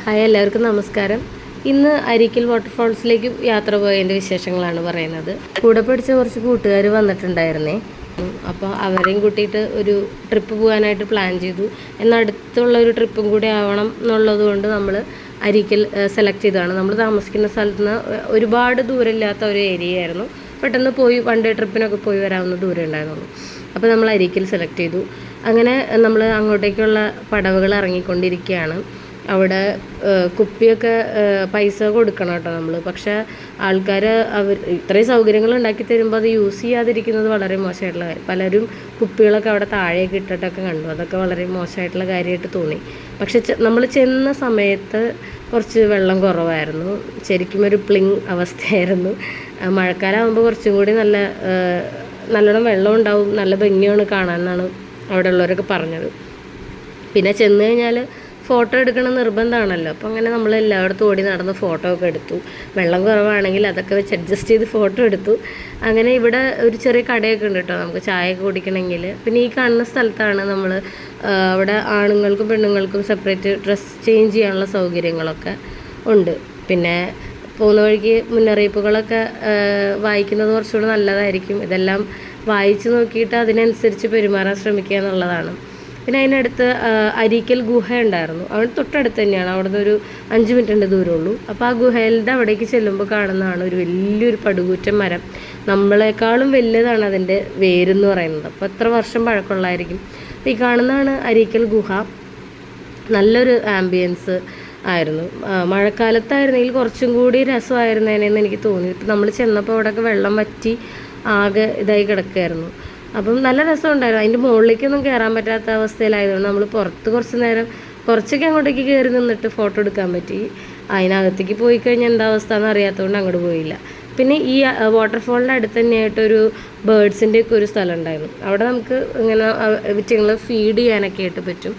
Hi, എല്ലാവർക്കും നമസ്കാരം. ഇന്ന് അരീക്കൽ വാട്ടർഫാൾസിലേക്ക് യാത്ര പോയതിൻ്റെ വിശേഷങ്ങളാണ് പറയുന്നത്. കൂടെ പഠിച്ച കുറച്ച് കൂട്ടുകാർ വന്നിട്ടുണ്ടായിരുന്നേ. അപ്പോൾ അവരെയും കൂട്ടിയിട്ട് ഒരു ട്രിപ്പ് പോകാനായിട്ട് പ്ലാൻ ചെയ്തു. എന്നാൽ അടുത്തുള്ള ഒരു ട്രിപ്പും കൂടി ആവണം എന്നുള്ളത് കൊണ്ട് നമ്മൾ അരീക്കൽ സെലക്ട് ചെയ്തതാണ്. നമ്മൾ താമസിക്കുന്ന സ്ഥലത്ത് നിന്ന് ഒരുപാട് ദൂരമില്ലാത്ത ഒരു ഏരിയ ആയിരുന്നു. പെട്ടെന്ന് പോയി വൺ ഡേ ട്രിപ്പിനൊക്കെ പോയി വരാവുന്ന ദൂരം ഉണ്ടായിരുന്നുള്ളൂ. അപ്പോൾ നമ്മൾ അരീക്കൽ സെലക്ട് ചെയ്തു. അങ്ങനെ നമ്മൾ അങ്ങോട്ടേക്കുള്ള പടവുകൾ ഇറങ്ങിക്കൊണ്ടിരിക്കുകയാണ്. അവിടെ കുപ്പിയൊക്കെ പൈസ കൊടുക്കണം കേട്ടോ നമ്മൾ. പക്ഷേ ആൾക്കാർ ഇത്രയും സൗകര്യങ്ങൾ ഉണ്ടാക്കി തരുമ്പോൾ അത് യൂസ് ചെയ്യാതിരിക്കുന്നത് വളരെ മോശമായിട്ടുള്ള കാര്യം. പലരും കുപ്പികളൊക്കെ അവിടെ താഴേക്ക് ഇട്ടിട്ടൊക്കെ കണ്ടു. അതൊക്കെ വളരെ മോശമായിട്ടുള്ള കാര്യമായിട്ട് തോന്നി. പക്ഷെ നമ്മൾ ചെന്ന സമയത്ത് കുറച്ച് വെള്ളം കുറവായിരുന്നു. ശരിക്കും ഒരു പ്ലിങ് അവസ്ഥയായിരുന്നു. മഴക്കാലമാകുമ്പോൾ കുറച്ചും കൂടി നല്ലോണം വെള്ളം ഉണ്ടാവും, നല്ല ഭംഗിയാണ് കാണാൻ എന്നാണ് അവിടെ ഉള്ളവരൊക്കെ പറഞ്ഞത്. പിന്നെ ചെന്ന് കഴിഞ്ഞാൽ ഫോട്ടോ എടുക്കണം നിർബന്ധമാണല്ലോ. അപ്പോൾ അങ്ങനെ നമ്മൾ എല്ലായിടത്തും ഓടി നടന്ന് ഫോട്ടോ ഒക്കെ എടുത്തു. വെള്ളം കുറവാണെങ്കിൽ അതൊക്കെ വെച്ച് അഡ്ജസ്റ്റ് ചെയ്ത് ഫോട്ടോ എടുത്തു. അങ്ങനെ ഇവിടെ ഒരു ചെറിയ കടയൊക്കെ ഉണ്ട് കേട്ടോ, നമുക്ക് ചായയൊക്കെ കുടിക്കണമെങ്കിൽ. പിന്നെ ഈ കാണുന്ന സ്ഥലത്താണ് നമ്മൾ അവിടെ ആണുങ്ങൾക്കും പെണ്ണുങ്ങൾക്കും സെപ്പറേറ്റ് ഡ്രസ്സ് ചേഞ്ച് ചെയ്യാനുള്ള സൗകര്യങ്ങളൊക്കെ ഉണ്ട്. പിന്നെ പോകുന്ന വഴിക്ക് മുന്നറിയിപ്പുകളൊക്കെ വായിക്കുന്നത് കുറച്ചുകൂടി നല്ലതായിരിക്കും. ഇതെല്ലാം വായിച്ച് നോക്കിയിട്ട് അതിനനുസരിച്ച് പെരുമാറാൻ ശ്രമിക്കുക എന്നുള്ളതാണ്. പിന്നെ അതിനടുത്ത് അരീക്കൽ ഗുഹ ഉണ്ടായിരുന്നു. അവിടെ തൊട്ടടുത്ത് തന്നെയാണ്. അവിടെ നിന്ന് ഒരു 5 മിനിറ്റിൻ്റെ ദൂരമുള്ളൂ. അപ്പോൾ ആ ഗുഹയുടെ അവിടേക്ക് ചെല്ലുമ്പോൾ കാണുന്നതാണ് ഒരു വലിയൊരു പടുകൂറ്റൻ മരം. നമ്മളെക്കാളും വലിയതാണ് അതിൻ്റെ വേരെന്ന് പറയുന്നത്. അപ്പോൾ എത്ര വർഷം പഴക്കമുള്ളതായിരിക്കും. അപ്പോൾ ഈ കാണുന്നതാണ് അരീക്കൽ ഗുഹ. നല്ലൊരു ആംബിയൻസ് ആയിരുന്നു. മഴക്കാലത്തായിരുന്നെങ്കിൽ കുറച്ചും കൂടി രസമായിരുന്നേനെന്ന് എനിക്ക് തോന്നി. ഇപ്പം നമ്മൾ ചെന്നപ്പോൾ അവിടെയൊക്കെ വെള്ളം വറ്റി ആകെ ഇതായി കിടക്കുകയായിരുന്നു. അപ്പം നല്ല രസമുണ്ടായിരുന്നു. അതിൻ്റെ മുകളിലേക്കൊന്നും കയറാൻ പറ്റാത്ത അവസ്ഥയിലായതുകൊണ്ട് നമ്മൾ പുറത്ത് കുറച്ച് നേരം കുറച്ചൊക്കെ അങ്ങോട്ടേക്ക് കയറി നിന്നിട്ട് ഫോട്ടോ എടുക്കാൻ പറ്റി. അതിനകത്തേക്ക് പോയി കഴിഞ്ഞാൽ എന്താ അവസ്ഥ എന്ന് അറിയാത്തതുകൊണ്ട് അങ്ങോട്ട് പോയില്ല. പിന്നെ ഈ വാട്ടർഫാളിൻ്റെ അടുത്ത് തന്നെയായിട്ടൊരു ബേഡ്സിൻ്റെ ഒക്കെ ഒരു സ്ഥലം ഉണ്ടായിരുന്നു. അവിടെ നമുക്ക് ഇങ്ങനെ വിറ്റുങ്ങൾ ഫീഡ് ചെയ്യാനൊക്കെ ആയിട്ട് പറ്റും.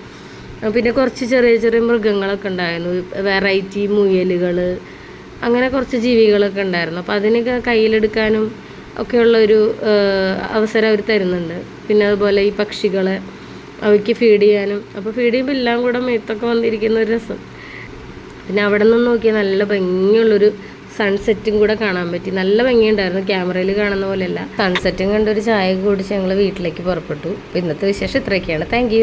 പിന്നെ കുറച്ച് ചെറിയ ചെറിയ മൃഗങ്ങളൊക്കെ ഉണ്ടായിരുന്നു. വെറൈറ്റി മുയലുകൾ, അങ്ങനെ കുറച്ച് ജീവികളൊക്കെ ഉണ്ടായിരുന്നു. അപ്പോൾ അതിനൊക്കെ കയ്യിലെടുക്കാനും ഒക്കെയുള്ളൊരു അവസരം അവർ തരുന്നുണ്ട്. പിന്നെ അതുപോലെ ഈ പക്ഷികളെ അവയ്ക്ക് ഫീഡ് ചെയ്യാനും. അപ്പോൾ ഫീഡ് ചെയ്യുമ്പോൾ എല്ലാം കൂടെ മേത്തൊക്കെ വന്നിരിക്കുന്ന ഒരു രസം. പിന്നെ അവിടെ നിന്ന് നോക്കിയാൽ നല്ല ഭംഗിയുള്ളൊരു സൺസെറ്റും കൂടെ കാണാൻ പറ്റി. നല്ല ഭംഗിയുണ്ടായിരുന്നു. ക്യാമറയിൽ കാണുന്ന പോലെയല്ല. സൺസെറ്റും കണ്ടൊരു ചായ കുടിച്ച് ഞങ്ങൾ വീട്ടിലേക്ക് പുറപ്പെട്ടു. അപ്പോൾ ഇന്നത്തെ വിശേഷം ഇത്രയൊക്കെയാണ്. താങ്ക്